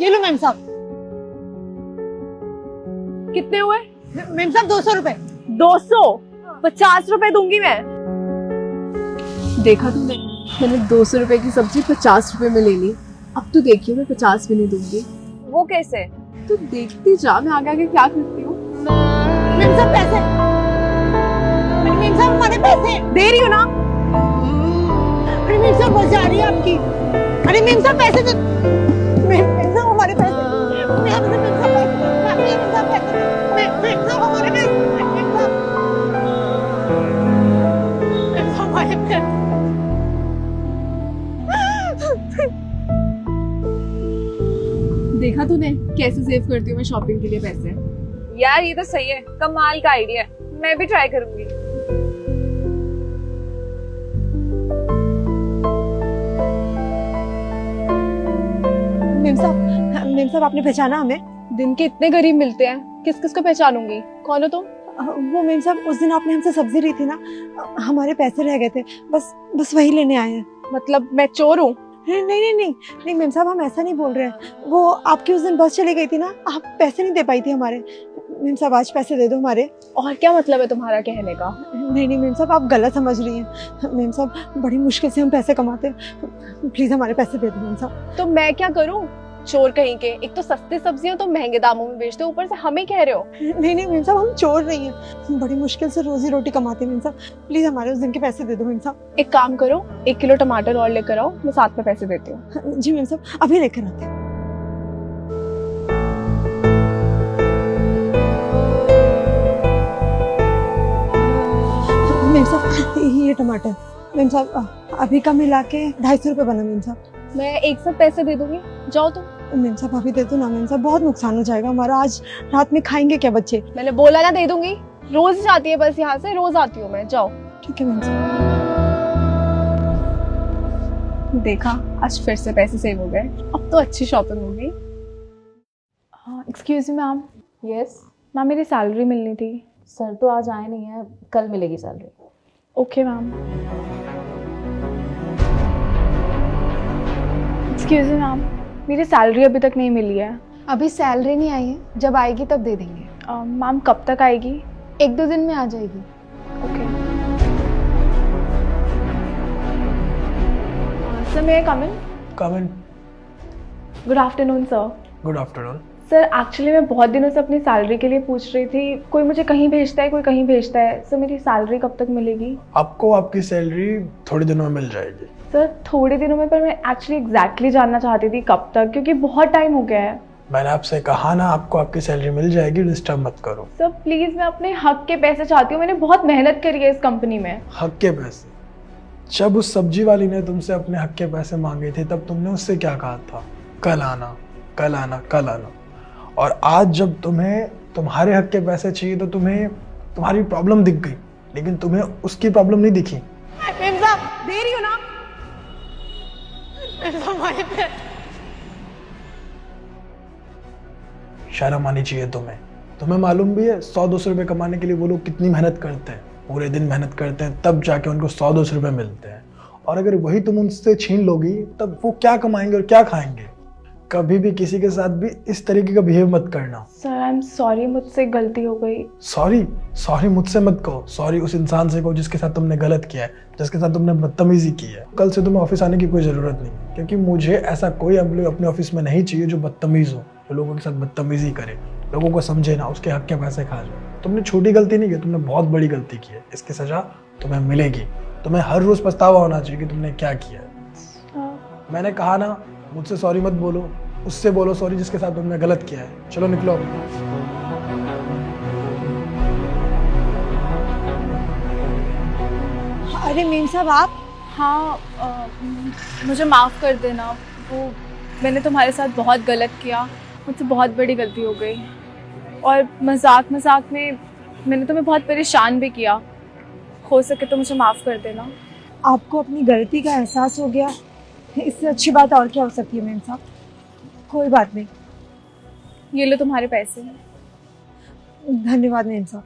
ये लो मैम साहब। कितने हुए? मैम साहब 200 रुपए। 200? 50 रुपए दूंगी मैं। देखा तुमने, मैंने 200 रुपए की सब्जी 50 रुपए में ले ली। अब तो देखियो मैं 50 भी नहीं दूंगी। वो कैसे? तू देखती जा मैं आगे आगे क्या करती हूँ। मैम साहब पैसे। मैम साहब हमारे पैसे। दे रही हो ना? अरे मैम साहब बस जा रही है आपकी। अरे मैम साहब पैसे दे। मैम साहब हमारे पैसे। मैम साहब पैसे। मैम साहब पैसे। मैम साहब हमारे पैसे। मैम साहब हमारे पैसे। देखा तूने कैसे सेव करती हूँ मैं शॉपिंग के लिए पैसे। यार ये तो सही है, कमाल का आइडिया है, मैं भी ट्राई करूंगी। मैम साहब आपने पहचाना हमें? दिन के इतने गरीब मिलते हैं, किस किस को पहचानूंगी? कौन हो तुम? वो मैम साहब उस दिन आपने हमसे सब्जी ली थी ना, हमारे पैसे रह गए थे, बस वही लेने आए हैं। मतलब मैं चोर हूँ? नहीं मैम साहब हम ऐसा नहीं बोल रहे हैं। वो आपकी उस दिन बस चली गई थी ना, आप पैसे नहीं दे पाई थी हमारे। मैम साहब आज पैसे दे दो हमारे। और क्या मतलब है तुम्हारा कहने का? नहीं मैम साहब आप गलत समझ रही हैं। मैम साहब बड़ी मुश्किल से हम पैसे कमाते हैं, प्लीज हमारे पैसे दे दो मैम साहब। तो मैं क्या करूँ? चोर कहीं के, एक तो सस्ती सब्जियां तो महंगे दामों में बेचते हो, ऊपर से हमें कह रहे हो। नहीं मैम साहब हम चोर नहीं हैं, बड़ी मुश्किल से रोजी रोटी कमाते हैं मैम साहब, प्लीज हमारे उस दिन के पैसे दे दो मैम साहब। एक काम करो, 1 किलो टमाटर और लेकर आओ, मैं साथ में पैसे देती हूँ। जी मैम साहब अभी लेकर आते हैं। मैम साहब ये टमाटर। मैम साहब अभी का मिला के 250 रुपए बना मैम साहब। मैं एक साथ पैसे दे दूंगी, जाओ तुम। मैम साहब अभी दे दो ना मैम साहब, बहुत नुकसान हो जाएगा हमारा, आज रात में खाएंगे क्या बच्चे? मैंने बोला ना दे दूंगी, रोज जाती है बस यहाँ से, रोज आती हूँ मैं, जाओ। ठीक है मैम साहब। देखा, आज फिर से पैसे सेव हो गए, अब तो अच्छी शॉपिंग हो गई। Excuse me ma'am. Yes ma'am मेरी सैलरी मिलनी थी। सर तो आज आए नहीं है, कल मिलेगी salary. Okay ma'am. Excuse me ma'am, मेरी सैलरी अभी तक नहीं मिली है। अभी सैलरी नहीं आई है, जब आएगी तब दे देंगे। मैम कब तक आएगी? 1-2 दिन में आ जाएगी। Okay. Sir may I come in? Come in. Good afternoon sir. Good afternoon. Sir actually मैं बहुत दिनों से अपनी सैलरी के लिए पूछ रही थी, कोई मुझे कहीं भेजता है, कोई कहीं भेजता है। सर मेरी सैलरी कब तक मिलेगी? आपको आपकी सैलरी थोड़ी दिनों में मिल जाएगी। सर थोड़े दिनों में, पर मैं एक्चुअली एग्जैक्टली जानना चाहती थी कब तक, क्योंकि बहुत टाइम हो गया है। मैंने आपसे कहा ना आपको आपकी सैलरी मिल जाएगी, डिस्टर्ब मत करो। सर प्लीज़, मैं अपने हक के पैसे चाहती हूँ, मैंने बहुत मेहनत करी है इस कंपनी में। हक के पैसे? जब उस सब्जी वाली ने तुमसे अपने हक के पैसे मांगे थे तब तुमने उससे क्या कहा था? कल आना कल आना कल आना। और आज जब तुम्हें तुम्हारे हक के पैसे चाहिए तो तुम्हें तुम्हारी प्रॉब्लम दिख गई, लेकिन तुम्हें उसकी प्रॉब्लम नहीं दिखी। मैम साहब दे रही हो ना? मैम साहब हमारे पैसे। शर्म आनी चाहिए तुम्हें। तुम्हें मालूम भी है 100-200 रुपए कमाने के लिए वो लोग कितनी मेहनत करते हैं, पूरे दिन मेहनत करते हैं, तब जाके उनको 100-200 रुपए मिलते हैं। और अगर वही तुम उनसे छीन लोगी तब वो क्या कमाएंगे और क्या खाएंगे? कभी भी किसी के साथ भी इस तरीके का बिहेव मत करना। सर आई एम सॉरी, मुझसे गलती हो गई। सॉरी मुझसे मत कहो, सॉरी उस इंसान से कहो जिसके साथ तुमने गलत किया है, जिसके साथ तुमने बदतमीजी की है। कल से तुम्हें ऑफिस आने की कोई ज़रूरत नहीं, क्योंकि मुझे ऐसा कोई एम्प्लॉय अपने ऑफिस में नहीं चाहिए जो बदतमीज़ हो, जो लोगों के साथ बदतमीजी करे, लोगों को समझे ना, उसके हक के पैसे खा जाए। तुमने छोटी गलती नहीं की, तुमने बहुत बड़ी गलती की है, इसकी सज़ा तुम्हें मिलेगी। तुम्हें हर रोज़ पछतावा होना चाहिए कि तुमने क्या किया। मैंने कहा ना, मुझसे सॉरी मत बोलो, उससे बोलो सॉरी जिसके साथ तुमने गलत किया है। चलो निकलो। अरे मैम साहब आप? हाँ, मुझे माफ़ कर देना, वो मैंने तुम्हारे साथ बहुत गलत किया, मुझसे बहुत बड़ी गलती हो गई। और मजाक मजाक में मैंने तुम्हें बहुत परेशान भी किया, हो सके तो मुझे माफ़ कर देना। आपको अपनी गलती का एहसास हो गया, इससे अच्छी बात और क्या हो सकती है मैम साहब? कोई बात नहीं। ये लो तुम्हारे पैसे। धन्यवाद मैम साहब।